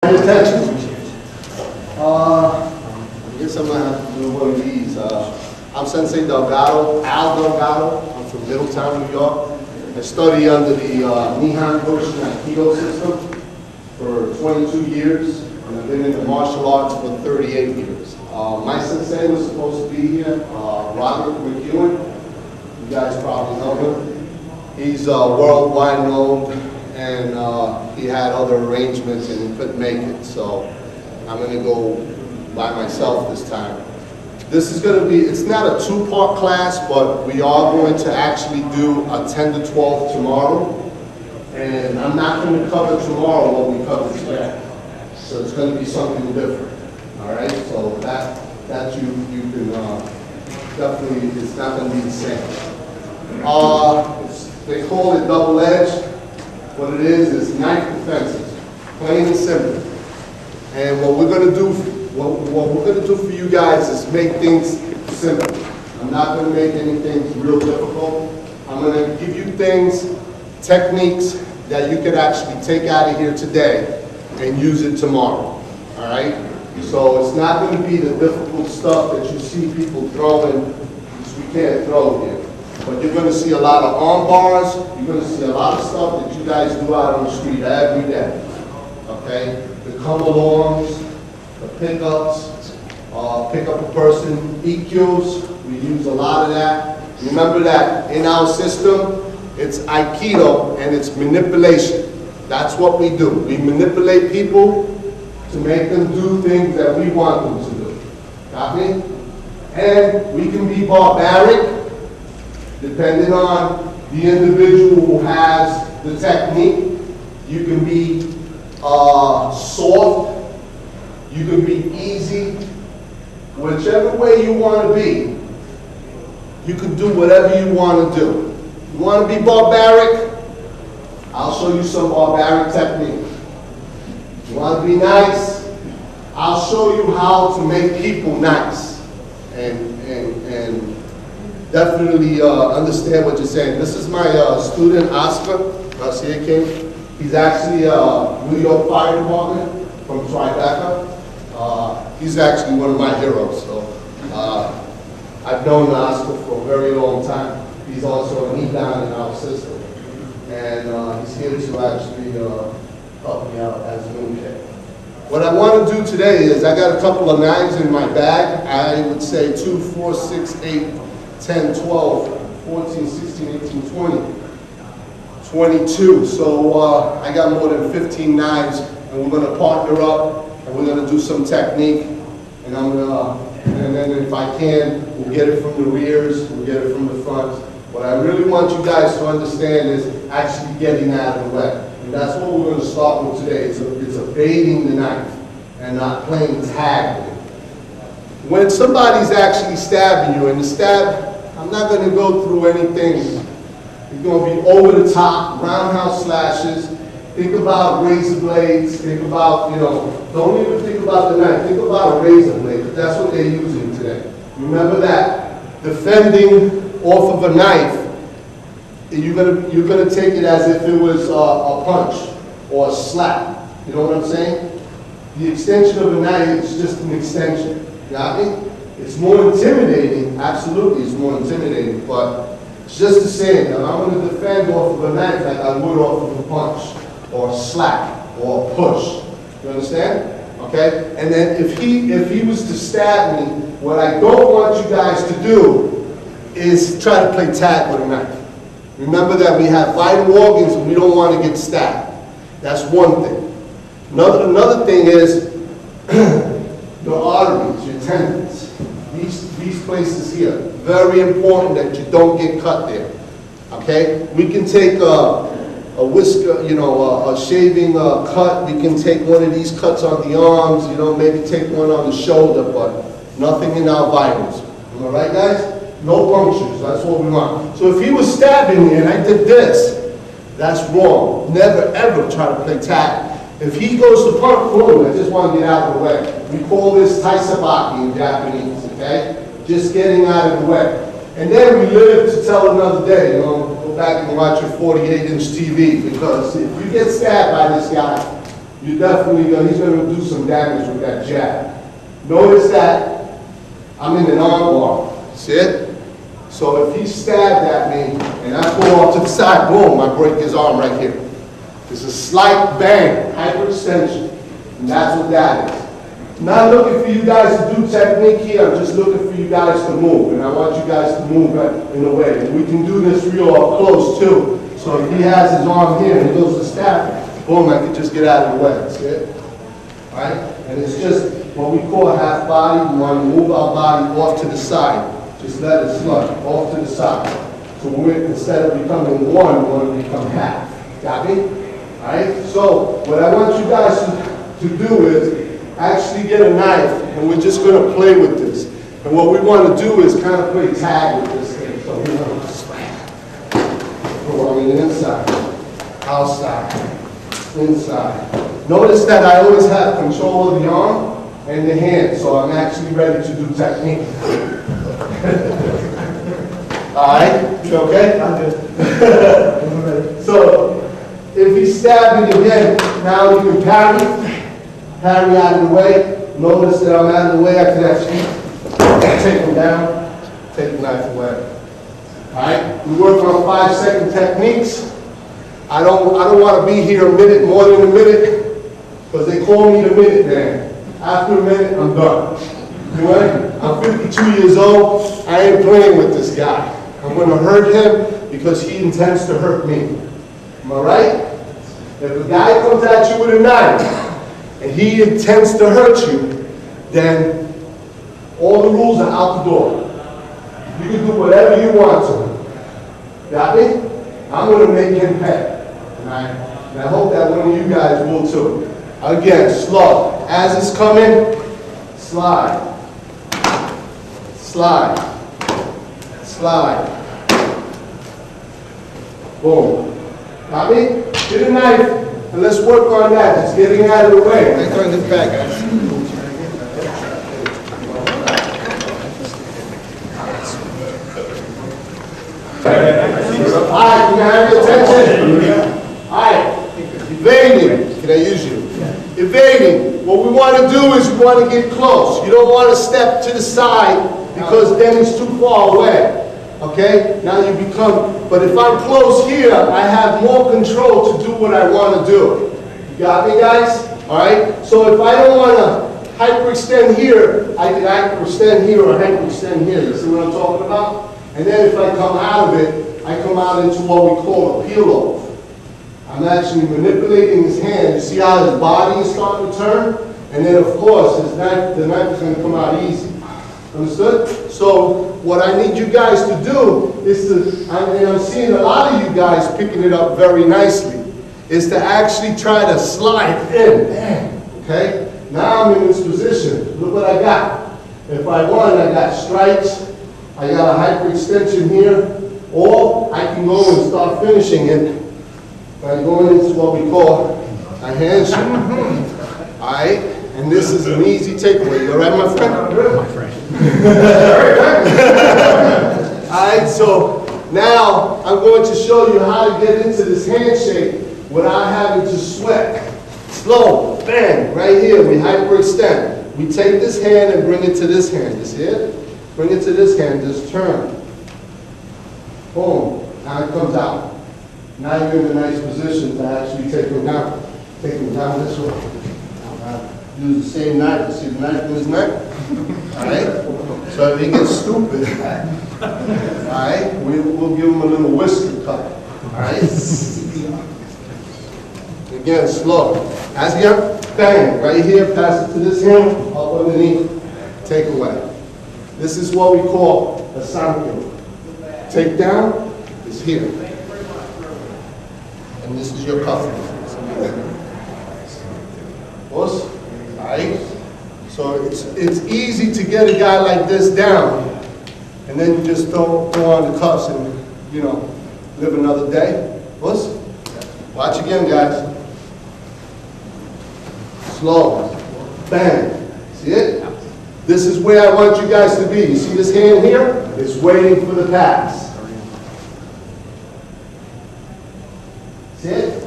Attention. I guess I'm gonna have to do one of these. I'm Sensei Delgado, Al Delgado. I'm from Middletown, New York. I study under the Nihon Aikido system for 22 years, and I've been in the martial arts for 38 years. My sensei was supposed to be here, Robert McEwen. You guys probably know him. He's worldwide known, and he had other arrangements and he couldn't make it. So I'm going to go by myself this time. This is going to be, it's not a two-part class, but we are going to actually do a 10 to 12 tomorrow. And I'm not going to cover tomorrow what we covered today. So it's going to be something different. All right? So that you can definitely, it's not going to be the same. They call it double-edged. What it is knife defenses, plain and simple. And what we're going to do, what we're going to do for you guys is make things simple. I'm not going to make anything real difficult. I'm going to give you things, techniques that you could actually take out of here today and use it tomorrow. All right? So it's not going to be the difficult stuff that you see people throwing, which we can't throw here. But you're going to see a lot of arm bars. You're going to see a lot of stuff that you guys do out on the street every day. Okay? The come-alongs, the pickups, pick up a person, EQs. We use a lot of that. Remember that in our system, it's Aikido and it's manipulation. That's what we do. We manipulate people to make them do things that we want them to do. Got me? And we can be barbaric, depending on the individual who has the technique. You can be soft, you can be easy, whichever way you want to be, you can do whatever you want to do. You want to be barbaric? I'll show you some barbaric technique. You want to be nice? I'll show you how to make people nice and definitely understand what you're saying. This is my student, Oscar, Garcia came. He's actually New York Fire Department from Tribeca. He's actually one of my heroes. So I've known Oscar for a very long time. He's also a knee down in our system. And he's here to actually help me out as a mooncake. What I want to do today is I got a couple of knives in my bag. I would say 2, 4, 6, 8, 10, 12, 14, 16, 18, 20, 22. So I got more than 15 knives, and we're going to partner up, and we're going to do some technique. And and then if I can, we'll get it from the rears, we'll get it from the front. What I really want you guys to understand is actually getting out of the way. And that's what we're going to start with today. It's evading the knife and not playing tag with it. When somebody's actually stabbing you, and the stab, I'm not going to go through anything. It's going to be over the top, roundhouse slashes. Think about razor blades. Think about, don't even think about the knife. Think about a razor blade, because that's what they're using today. Remember that. Defending off of a knife, you're gonna take it as if it was a punch or a slap. You know what I'm saying? The extension of a knife is just an extension. Got me? It's more intimidating. Absolutely, it's more intimidating. But it's just the same. Now, I'm going to defend off of a knife like I would off of a punch or a slap or a push. You understand? Okay. And then if he was to stab me, what I don't want you guys to do is try to play tag with a knife. Remember that we have vital organs and we don't want to get stabbed. That's one thing. Another thing is your arteries, your tendons. These places here, very important that you don't get cut there. Okay? We can take a whisker, a shaving cut. We can take one of these cuts on the arms, maybe take one on the shoulder, but nothing in our vitals. Am I right, guys? No punctures, that's what we want. So if he was stabbing me and I did this, that's wrong. Never ever try to play tag. If he goes to punch, I just want to get out of the way. We call this taisabaki in Japanese, okay? Just getting out of the way. And then we live to tell another day, go back and watch your 48-inch TV, because if you get stabbed by this guy, he's gonna do some damage with that jab. Notice that I'm in an arm bar, see it? So if he stabbed at me and I pull off to the side, boom, I break his arm right here. It's a slight bang, hyperextension, and that's what that is. I'm not looking for you guys to do technique here, I'm just looking for you guys to move, and I want you guys to move in a way. And we can do this real up close too. So if he has his arm here and he goes to stab, boom, I can just get out of the way, see it? All right? And it's just what we call half body. We want to move our body off to the side. Just let it slump off to the side. So instead of becoming one, we want to become half. Got me? All right? So what I want you guys to do is actually get a knife, and we're just going to play with this. And what we want to do is kind of play tag with this thing. So we want to slam. Go on the inside, outside, inside. Notice that I always have control of the arm and the hand, so I'm actually ready to do technique. All right? You okay? I'm good. So, if he stabbed me again, now you can parry out of the way. Notice that I'm out of the way. I can actually take him down, take the knife away. All right? We work on 5-second techniques. I don't want to be here a minute, more than a minute, because they call me the minute man. After a minute, I'm done. I'm 52 years old. I ain't playing with this guy. I'm going to hurt him because he intends to hurt me. Am I right? If a guy comes at you with a knife and he intends to hurt you, then all the rules are out the door. You can do whatever you want to him. Got me? I'm going to make him pay. And I hope that one of you guys will too. Again, slow. As it's coming, slide. Slide. Slide. Boom. Got me? Get a knife, and let's work on that. Just getting out of the way. Let's turn this back, guys. Alright, can I have your attention? Alright, evading. Can I use you? Evading. What we want to do is we want to get close. You don't want to step to the side because then it's too far away. Okay? Now you become, but if I'm close here, I have more control to do what I want to do. You got me, guys? Alright? So if I don't want to hyperextend here, I can hyperextend here or hyperextend here. You see what I'm talking about? And then if I come out of it, I come out into what we call a peel-off. I'm actually manipulating his hand. You see how his body is starting to turn? And then, of course, the knife is going to come out easy. Understood? So what I need you guys to do is to, and I'm seeing a lot of you guys picking it up very nicely, is to actually try to slide in. Okay? Now I'm in this position. Look what I got. If I want, I got strikes. I got a hyperextension here. Or I can go and start finishing it by going into what we call a handshake. All right? And this is an easy takeaway. You all right, my friend? My friend. All right, so now I'm going to show you how to get into this handshake without having to sweat. Slow, bang, right here, we hyperextend. We take this hand and bring it to this hand. You see it? Bring it to this hand, just turn. Boom, now it comes out. Now you're in a nice position to actually take him down. Take him down this way. Use the same knife. See the knife in his neck? Alright? So if he gets stupid, alright, we'll give him a little whisker cut. Alright? Again, slow. As he up, bang, right here, pass it to this hand, up underneath, take away. This is what we call a sanke. Take down is here. And this is your cuff. Boss? Alright? So it's easy to get a guy like this down, and then you just throw on the cuffs and, you know, live another day. Boss? Watch again, guys. Slow. Bang. See it? This is where I want you guys to be. You see this hand here? It's waiting for the pass. See it?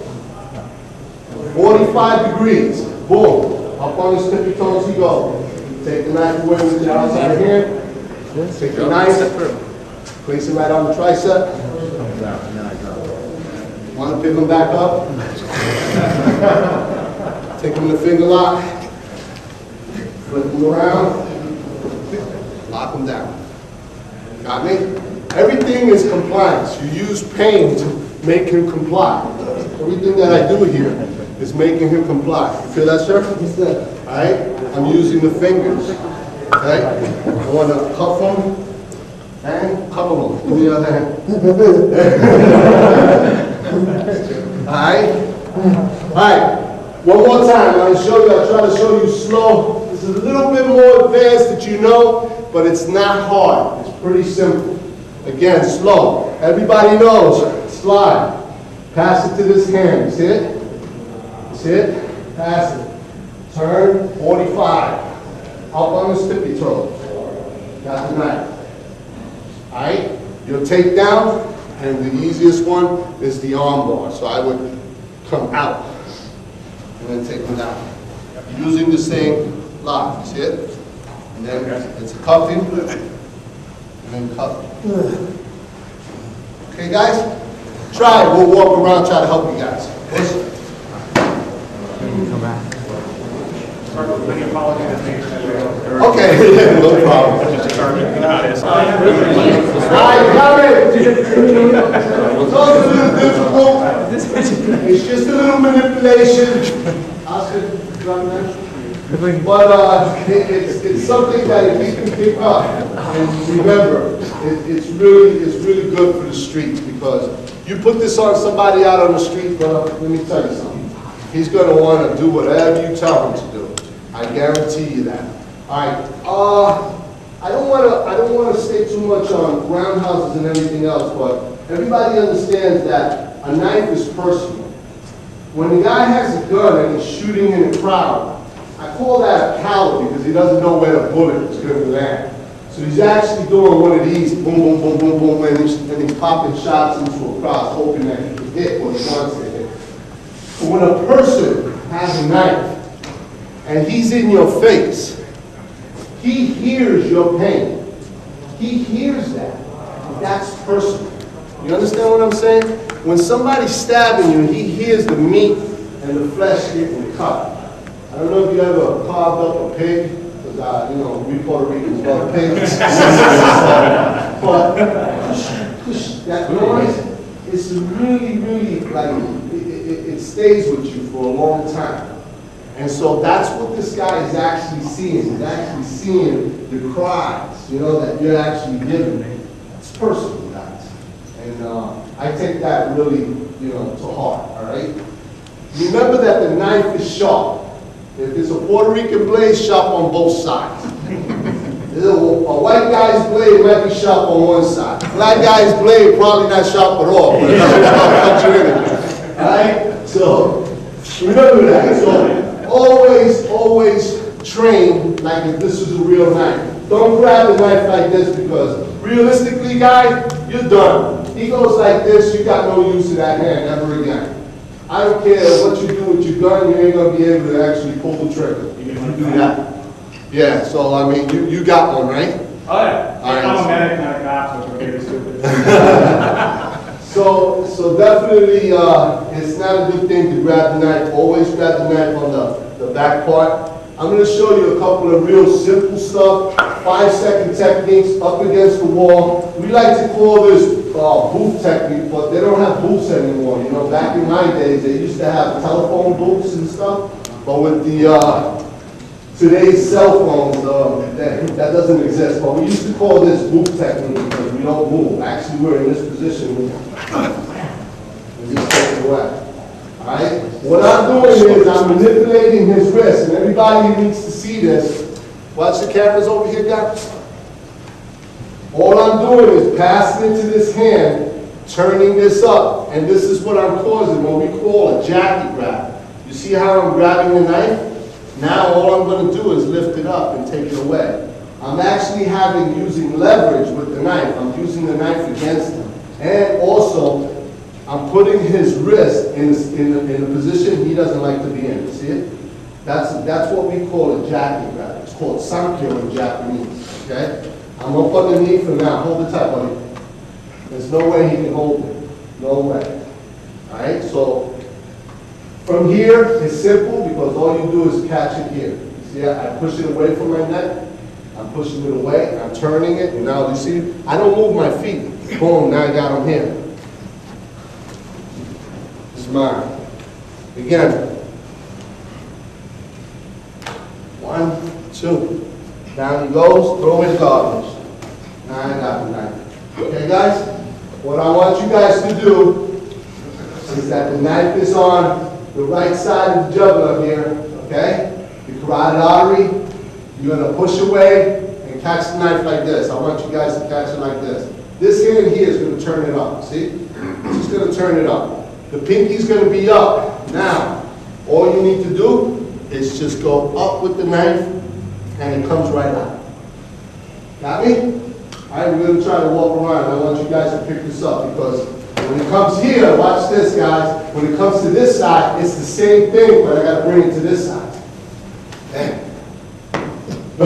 Before 45 degrees. Boom. Up on his tippy toes he goes. Take the knife away with the outside hand. Take the knife, place it right on the tricep. Want to pick him back up? Take him in the finger lock. Flip him around. Lock him down. Got me? Everything is compliance. You use pain to make him comply. Everything that I do here is making him comply. You feel that, sir? All right? I'm using the fingers. Okay? I want to cuff him and couple him. Give me the other hand. All right? All right. One more time. I'm going to show you. I'll try to show you slow. This is a little bit more advanced that you know, but it's not hard. It's pretty simple. Again, slow. Everybody knows. Slide. Pass it to this hand. See it? See it? Pass it. Turn 45. Up on his tippy toes. Got the knife. Alright? Your takedown, and the easiest one is the arm bar. So I would come out and then take him down. Using the same lock. See it? And then it's a cuffing. And then cuffing. Okay, guys? Try it. We'll walk around, try to help you guys. Okay, no problem. Alright, got it. It's a little difficult. It's just a little manipulation. But it's something that if you can pick up, and remember, it's really good for the streets, because you put this on somebody out on the street, well, let me tell you something. He's going to want to do whatever you tell him to do. I guarantee you that. All right. I don't want to stay too much on roundhouses and everything else, but everybody understands that a knife is personal. When the guy has a gun and he's shooting in a crowd, I call that a coward, because he doesn't know where the bullet is going to land. So he's actually doing one of these, boom, boom, boom, boom, boom, and he's popping shots into a crowd, hoping that he can hit what he wants to hit. But when a person has a knife, and he's in your face, he hears your pain. He hears that. That's personal. You understand what I'm saying? When somebody's stabbing you, he hears the meat and the flesh getting cut. I don't know if you ever carved up a pig, because you know, we Puerto Ricans love pigs. But that noise is really, really like, it stays with you for a long time. And so that's what this guy is actually seeing. He's actually seeing the cries, you know, that you're actually giving. It's personal, guys. And I take that really, you know, to heart, all right? Remember that the knife is sharp. If it's a Puerto Rican blade, sharp on both sides. A white guy's blade might be sharp on one side. A black guy's blade probably not sharp at all, but it's cut you anyway. All right? So remember that. So always train like if this was a real knife. Don't grab the knife like this, because realistically, guy, you're done. He goes like this, you got no use of that hand ever again. I don't care what you do with your gun, you ain't gonna be able to actually pull the trigger. You can do that. Yeah, so I mean, you got one, right? Oh yeah. All right. I'm a medic, not a cop, so it's okay, stupid. So definitely, it's not a good thing to grab the knife. Always grab the knife on the back part. I'm going to show you a couple of real simple stuff, 5-second techniques up against the wall. We like to call this booth technique, but they don't have booths anymore. You know, back in my days, they used to have telephone booths and stuff, but with the today's cell phones, that doesn't exist. But we used to call this booth technique because we don't move. Actually, we're in this position. We just take it away. All right? What I'm doing is I'm manipulating his wrist, and everybody needs to see this. Watch the cameras over here, guys. All I'm doing is passing it to this hand, turning this up, and this is what I'm causing, what we call a jacket grab. You see how I'm grabbing the knife? Now all I'm going to do is lift it up and take it away. I'm actually using leverage with the knife. I'm using the knife against him. And also, I'm putting his wrist in a position he doesn't like to be in. You see it? That's what we call a jacking grab. It's called sankyo in Japanese. Okay? I'm up on the knee for now. Hold it tight, buddy. There's no way he can hold it. No way. All right? So from here, it's simple because all you do is catch it here. See, I push it away from my neck. I'm pushing it away. I'm turning it. And now you see, I don't move my feet. Boom, now I got him here. It's mine. Again. 1, 2. Down he goes, throw his garbage. Now I got the knife. Okay, guys? What I want you guys to do is that the knife is on the right side of the jugular here, okay? The carotid artery. You're going to push away and catch the knife like this. I want you guys to catch it like this. This hand here is going to turn it up, see? It's going to turn it up. The pinky's going to be up. Now, all you need to do is just go up with the knife and it comes right out. Got me? All right, we're going to try to walk around. I want you guys to pick this up because when it comes here, watch this, guys. When it comes to this side, it's the same thing, but I got to bring it to this side. Damn. Go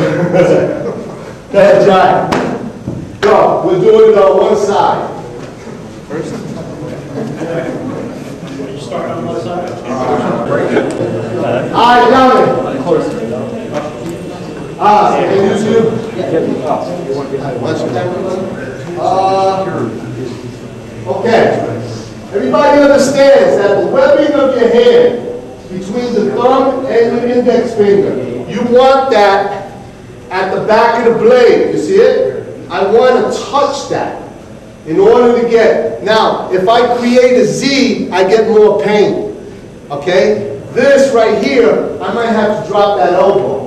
ahead, try. Go. We're doing it on one side. First. You start on one side? All right, down it. Can you do? Watch your camera. Okay. Everybody understands that the webbing of your hand between the thumb and the index finger, you want that at the back of the blade. You see it? I want to touch that in order to get. Now, if I create a Z, I get more pain. Okay? This right here, I might have to drop that elbow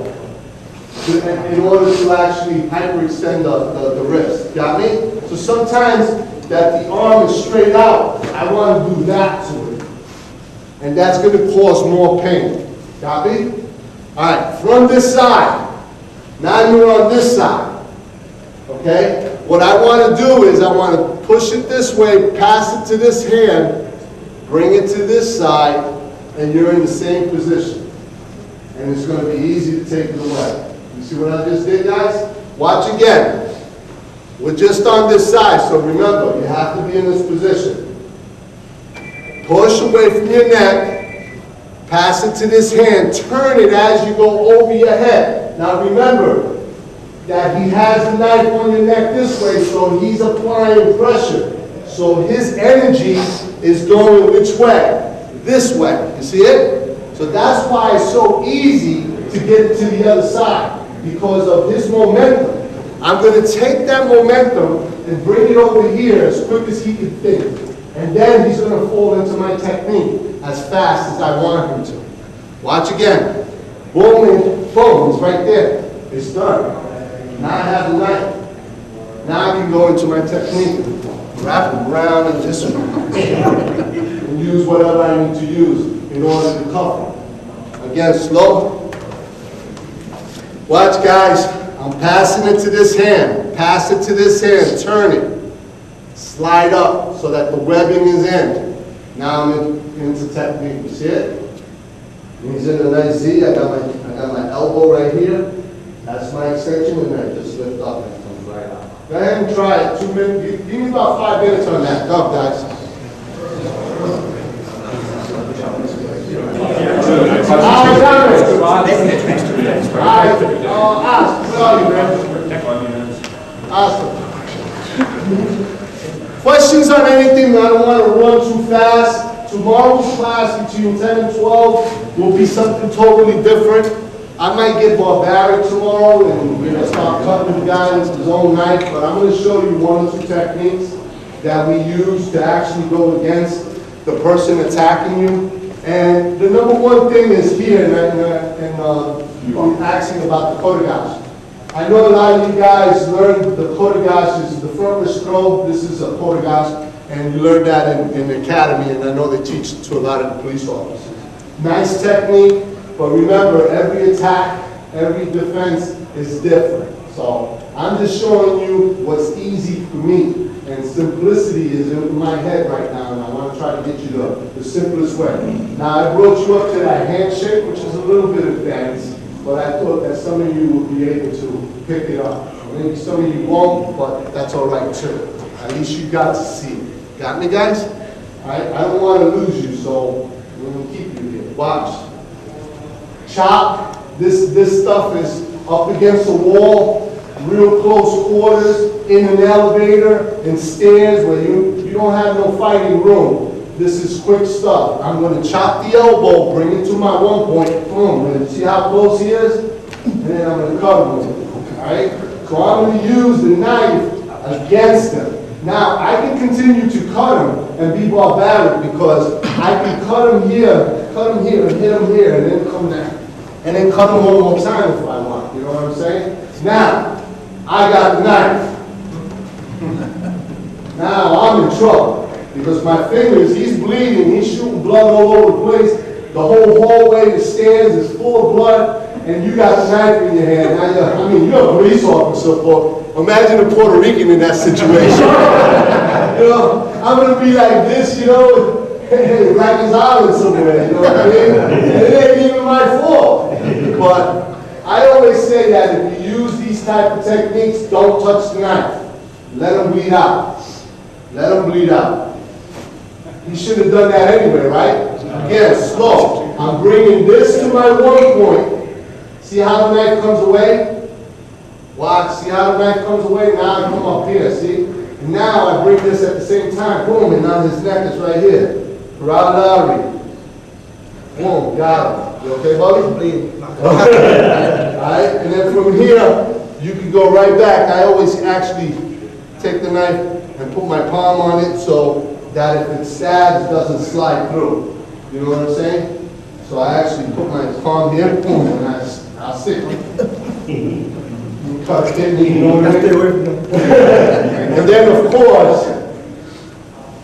in order to actually hyperextend the wrist. Got me? So sometimes that the arm is straight out, I want to do that to it. And that's going to cause more pain. Got me? All right, from this side. Now you're on this side. Okay? What I want to do is I want to push it this way, pass it to this hand, bring it to this side, and you're in the same position. And it's going to be easy to take it away. You see what I just did, guys? Watch again. We're just on this side, so remember, you have to be in this position. Push away from your neck, pass it to this hand, turn it as you go over your head. Now remember that he has the knife on your neck this way, so he's applying pressure. So his energy is going which way? This way. You see it? So that's why it's so easy to get to the other side, because of his momentum. I'm going to take that momentum and bring it over here as quick as he can think. And then he's going to fall into my technique as fast as I want him to. Watch again. Boom, and boom, it's right there. It's done. Now I have the knife. Now I can go into my technique. Wrap it around and just and use whatever I need to use in order to cover. Again, slow. Watch, guys. I'm passing it to this hand. Pass it to this hand. Turn it. Slide up so that the webbing is in. Now I'm into technique. You see it? He's in a nice Z. I got my elbow right here. That's my extension, and I just lift up and it comes right out. Go ahead and try it. 2 minutes. Give me about 5 minutes on that. Go, guys. Questions on anything? I don't want to run too fast. Tomorrow's class between 10 and 12 will be something totally different. I might get barbaric tomorrow and we're going to start cutting the guy with his own knife, but I'm going to show you 1 or 2 techniques that we use to actually go against the person attacking you. And the number 1 thing is here, I'm asking about the kotegashi. I know a lot of you guys learned the kotegashi is the front wrist throw. This is a kotegashi, and you learned that in the academy, and I know they teach it to a lot of the police officers. Nice technique, but remember, every attack, every defense is different. So I'm just showing you what's easy for me. And simplicity is in my head right now, and I want to try to get you the simplest way. Now, I brought you up to that handshake, which is a little bit advanced, but I thought that some of you would be able to pick it up. Maybe some of you won't, but that's all right too. At least you got to see it. Got me, guys? All right? I don't want to lose you, so we're going to keep you here. Watch. Chop. This stuff is up against the wall, real close quarters, in an elevator, in stairs where you don't have no fighting room. This is quick stuff. I'm going to chop the elbow, bring it to my 1 point, boom. See how close he is? And then I'm going to cut him with it. All right? So I'm going to use the knife against him. Now, I can continue to cut him and be barbaric because I can cut him here, and hit him here, and then come down. And then cut him one more time if I want. You know what I'm saying? Now, I got the knife. Now I'm in trouble because my fingers, he's bleeding, he's shooting blood all over the place. The whole hallway, the stairs is full of blood, and you got the knife in your hand. Now you're a police officer, but imagine a Puerto Rican in that situation. You know, I'm gonna be like this, you know, Rikers Island somewhere, you know what I mean? And it ain't even my fault. But I always say that if you use these type of techniques, don't touch the knife. Let them bleed out. Let them bleed out. He should have done that anyway, right? Again, slow. I'm bringing this to my 1 point. See how the knife comes away? Watch. See how the knife comes away? Now I come up here, see? And now I bring this at the same time. Boom, and now his neck is right here. Carotid artery. Boom, got him. You okay, buddy? All right, and then from here, you can go right back. I always actually take the knife and put my palm on it so that if it stabs, it doesn't slide through. You know what I'm saying? So I actually put my palm here, boom, and I'll stick it. You cut it, you know what I mean? And then, of course,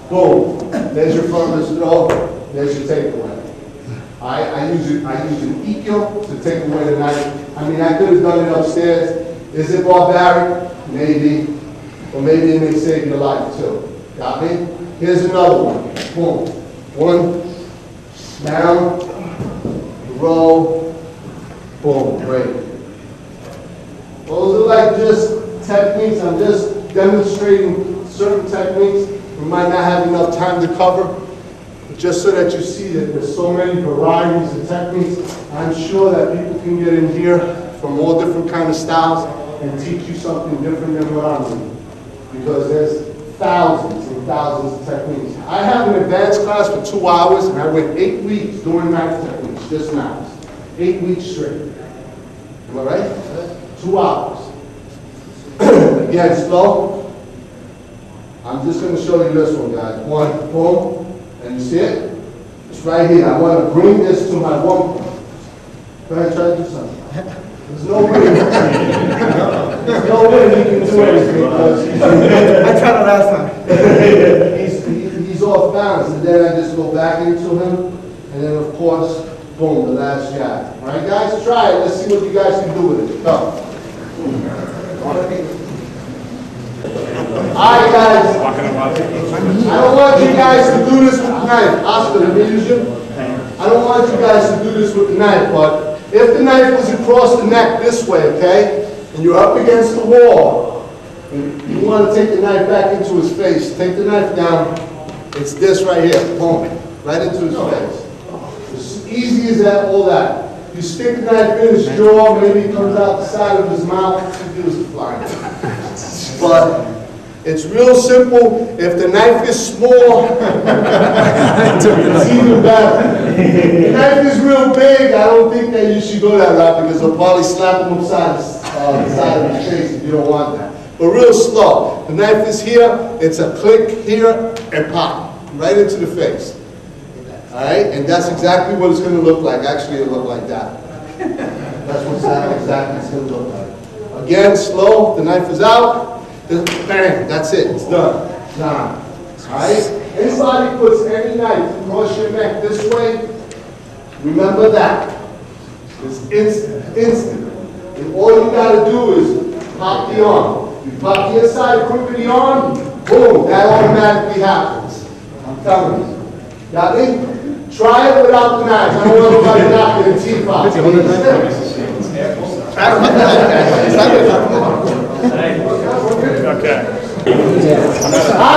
boom, there's your front throw, there's your takeaway. I use an EQ to take away the knife. I mean, I could have done it upstairs. Is it barbaric? Maybe. Or maybe it may save your life too. Got me? Here's another one. Boom. One, down, roll, boom, great. Those are like just techniques. I'm just demonstrating certain techniques. We might not have enough time to cover. Just so that you see that there's so many varieties of techniques. I'm sure that people can get in here from all different kind of styles and teach you something different than what I'm doing. Because there's thousands and thousands of techniques. I have an advanced class for 2 hours, and I went 8 weeks doing knife techniques, just knives. 8 weeks straight. Am I right? 2 hours. Again, slow. I'm just going to show you this one, guys. One, boom. And you see it? It's right here. I want to bring this to my 1 point. Go ahead, try to do something. There's no way. There's no way he can do anything because I tried it last time. he's off balance. And then I just go back into him. And then, of course, boom, the last jab. All right, guys? Try it. Let's see what you guys can do with it. Go. All right, guys. I don't want you guys to do this with the knife. Oscar, let me use you. I don't want you guys to do this with the knife, but if the knife was across the neck this way, okay, and you're up against the wall, and you want to take the knife back into his face, take the knife down. It's this right here. Boom. Right into his face. As easy as that, all that. You stick the knife in his jaw, maybe it comes out the side of his mouth, he was flying. But it's real simple. If the knife is small, it's even better. If the knife is real big, I don't think that you should go that route because they'll probably slap him upside the side of his face if you don't want that. But real slow. The knife is here, it's a click here, and pop, right into the face. All right? And that's exactly what it's going to look like. Actually, it'll look like that. That's what exactly it's going to look like. Again, slow. The knife is out. Bang, that's it, it's done. Nah. Alright? Anybody puts any knife across your neck this way, remember that. It's instant. And all you gotta do is pop the arm. You pop the inside, quick with the arm, boom, that automatically happens. I'm telling you. Got me? Try it without the knives. I don't want nobody knocking the teeth out. Okay. Hi,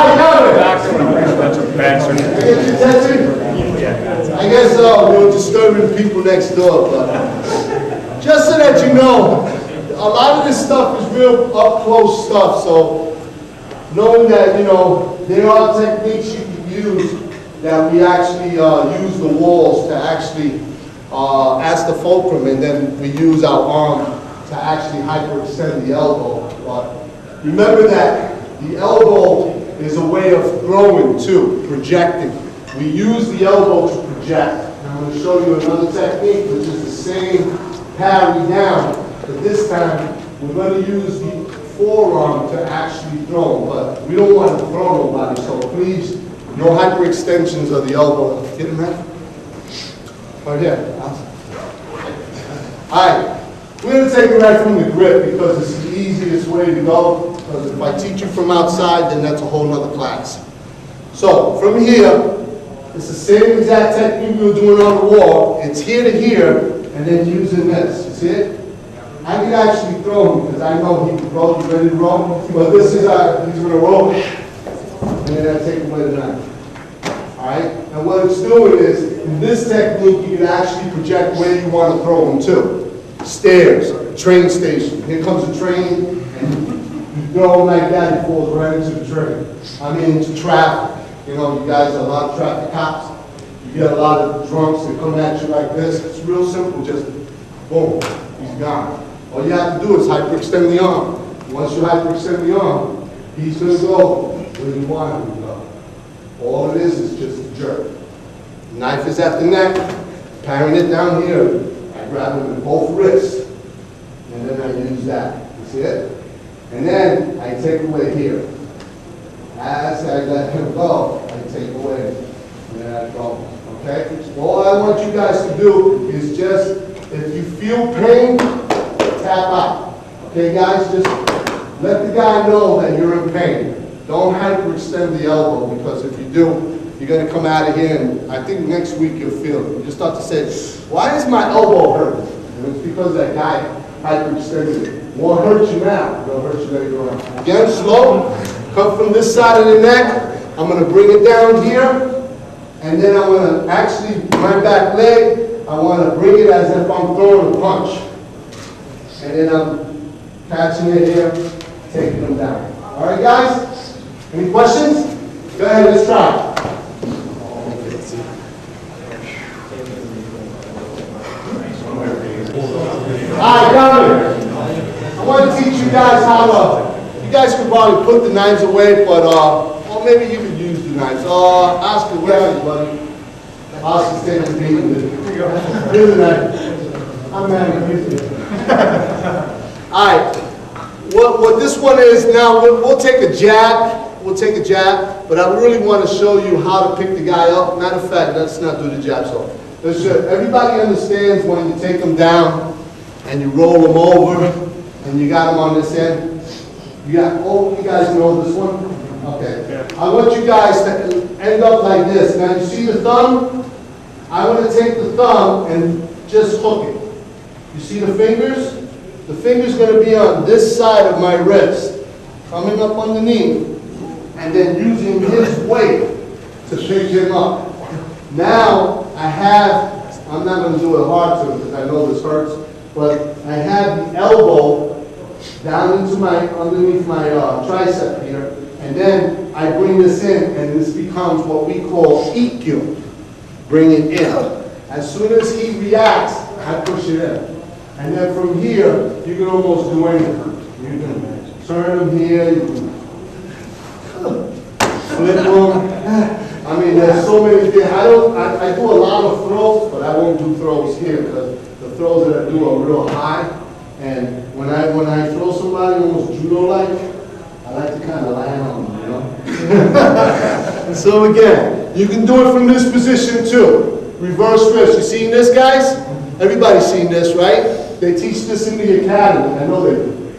I guess we were disturbing people next door, but just so that you know, a lot of this stuff is real up close stuff, so knowing that, you know, there are techniques you can use that we actually use the walls to actually as the fulcrum, and then we use our arm to actually hyperextend the elbow. But remember that the elbow is a way of throwing too, projecting. We use the elbow to project. And I'm going to show you another technique, which is the same parry down, but this time we're going to use the forearm to actually throw, but we don't want to throw nobody, so please, no hyperextensions of the elbow. Get him, man? Right here. All right. We're going to take it right from the grip because it's the easiest way to go. Because if I teach you from outside, then that's a whole nother class. So from here, it's the same exact technique we were doing on the wall. It's here to here, and then using this. You see it? I can actually throw him because I know he can roll. You ready to roll? But this is he's going to roll, and then I take away the knife. All right? And what it's doing is, in this technique, you can actually project where you want to throw him to. Stairs, train station. Here comes a train, and you throw him like that, he falls right into the train. I mean, into traffic. You know, you guys are a lot of traffic cops. You get a lot of drunks that come at you like this. It's real simple, just boom, he's gone. All you have to do is hyperextend the arm. Once you hyperextend the arm, he's going to go where you want him to go. All it is just a jerk. The knife is at the neck, parrying it down here. I grab him with both wrists, and then I use that. You see it? And then I take away here. As I let him go, I take away, and then I go. Okay? All I want you guys to do is just, if you feel pain, tap out. Okay, guys? Just let the guy know that you're in pain. Don't hyperextend the elbow, because if you do, you're going to come out of here, and I think next week you'll feel it. You start to say, why is my elbow hurt? And it's because that guy hyperextended it. Won't hurt you now. It'll hurt you later on. Again, slow. Come from this side of the neck. I'm going to bring it down here. And then I'm going to actually, my back leg, I want to bring it as if I'm throwing a punch. And then I'm catching it here, taking them down. All right, guys? Any questions? Go ahead, let's try. All right, down here. I want to teach you guys how to, you guys could probably put the knives away, but, or maybe you could use the knives. Oscar, where are you, buddy? Oscar's taking the beating with you. Here's the knife. I'm mad at you. All right. What this one is now, we'll take a jab. We'll take a jab, but I really want to show you how to pick the guy up. Matter of fact, let's not do the jab. So, everybody understands when you take them down and you roll them over, and you got them on this end. You guys know this one? Okay. Yeah. I want you guys to end up like this. Now you see the thumb? I want to take the thumb and just hook it. You see the fingers? The finger's going to be on this side of my wrist, coming up underneath, and then using his weight to pick him up. Now I'm not going to do it hard to him because I know this hurts, but I have the elbow down into underneath my tricep here, and then I bring this in, and this becomes what we call EQ. Bring it in. As soon as he reacts, I push it in. And then from here, you can almost do anything. You can turn him here, you can flip him. I mean, there's so many things. I do a lot of throws, but I won't do throws here because the throws that I do are real high. And when I throw somebody almost judo-like, I like to kind of land on them, you know? So again, you can do it from this position too. Reverse wrist. You seen this, guys? Everybody's seen this, right? They teach this in the academy. I know they do.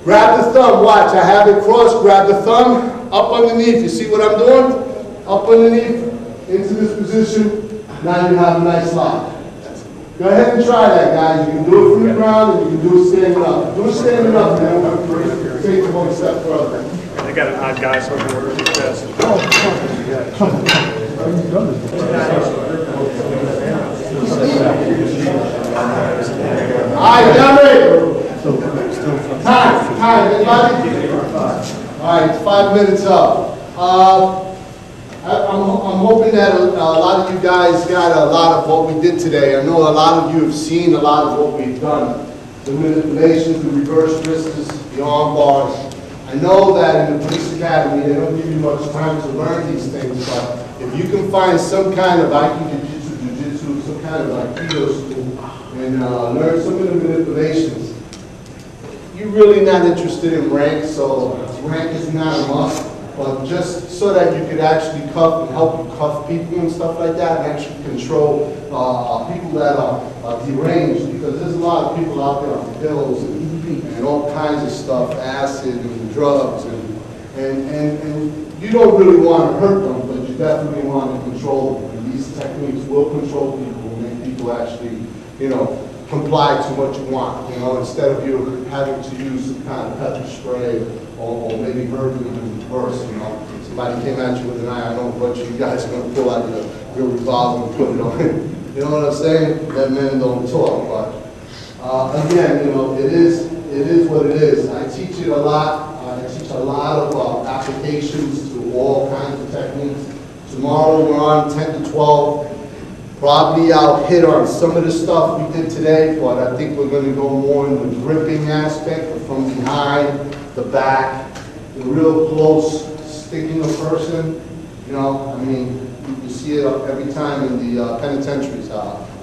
Grab the thumb, watch, I have it crossed, grab the thumb, up underneath, you see what I'm doing? Up underneath, into this position, now you have a nice lock. Go ahead and try that, guys. You can do it from the ground and you can do it standing up. Do it standing up, man. We'll take it one step further. They got an odd guy, so we're really fast. All right, Derek. Time, everybody? All right, 5 minutes up. I'm hoping that a lot of you guys got a lot of what we did today. I know a lot of you have seen a lot of what we've done. The manipulations, the reverse wrists, the arm bars. I know that in the police academy, they don't give you much time to learn these things, but if you can find some kind of jiu-jitsu, some kind of aikido school, and learn some of the manipulations, you're really not interested in rank, so rank is not a must. But just so that you could actually cuff and help you cuff people and stuff like that, and actually control people that are deranged, because there's a lot of people out there on pills and all kinds of stuff, acid and drugs, and you don't really want to hurt them, but you definitely want to control them. And these techniques will control people and make people actually, you know, comply to what you want. You know, instead of you having to use some kind of pepper spray or maybe hurting even worse. You know, somebody came at you with an iron, I don't know what you guys are going to pull out your revolver and put it on. You know what I'm saying? That men don't talk. But again, you know, it is what it is. I teach it a lot. I teach a lot of applications to all kinds of techniques. Tomorrow we're on 10 to 12. Probably I'll hit on some of the stuff we did today, but I think we're going to go more in the gripping aspect, from behind, the back, the real close sticking a person. You know, I mean, you see it every time in the penitentiaries.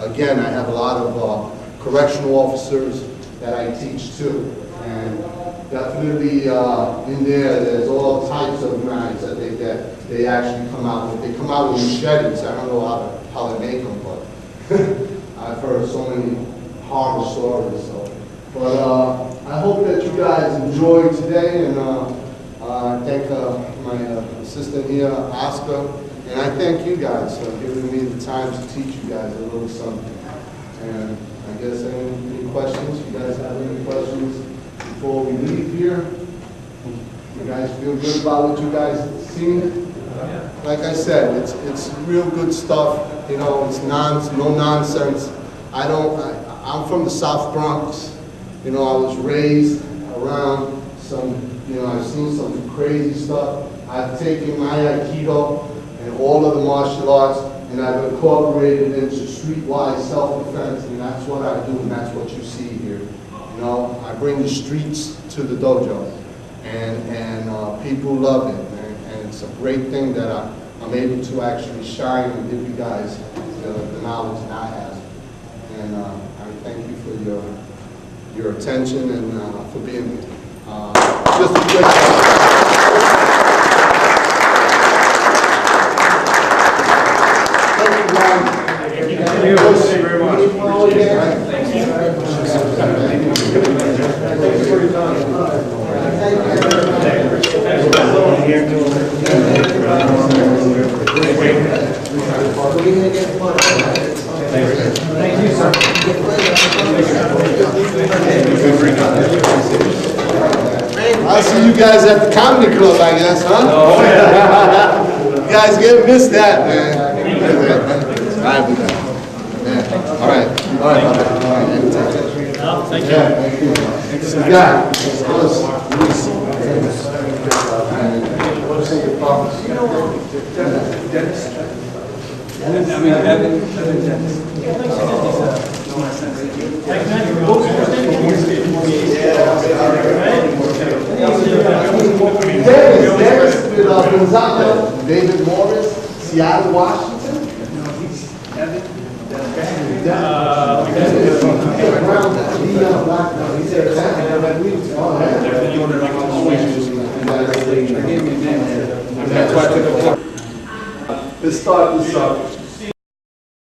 Again, I have a lot of correctional officers that I teach too, and definitely in there's all types of knives that they get. They actually come out with. They come out with machetes. I don't know how they make them, but I've heard so many horror stories. So, but I hope that you guys enjoyed today, and I thank my assistant here, Oscar, and I thank you guys for giving me the time to teach you guys a little something. And I guess any questions? You guys have any questions before we leave here? You guys feel good about what you guys seen? Like I said, it's real good stuff. You know, it's no nonsense. I'm from the South Bronx. You know, I was raised around I've seen some crazy stuff. I've taken my Aikido and all of the martial arts, and I've incorporated it into streetwise self-defense, and that's what I do, and that's what you see here. You know, I bring the streets to the dojo, and people love it. And it's a great thing that I'm able to actually shine and give you guys the knowledge that I have. And I thank you for your attention and for being just a quick. Thank you, Ron. Thank you very much. Thank you for your time. Thank you, sir. I'll see you guys at the comedy club, I guess, huh? Oh, yeah. You guys get missed that, man. All right. All right. Thank you. So, yeah. Dennis with Gonzaga, David Morris, Seattle, Washington. Let's start this up.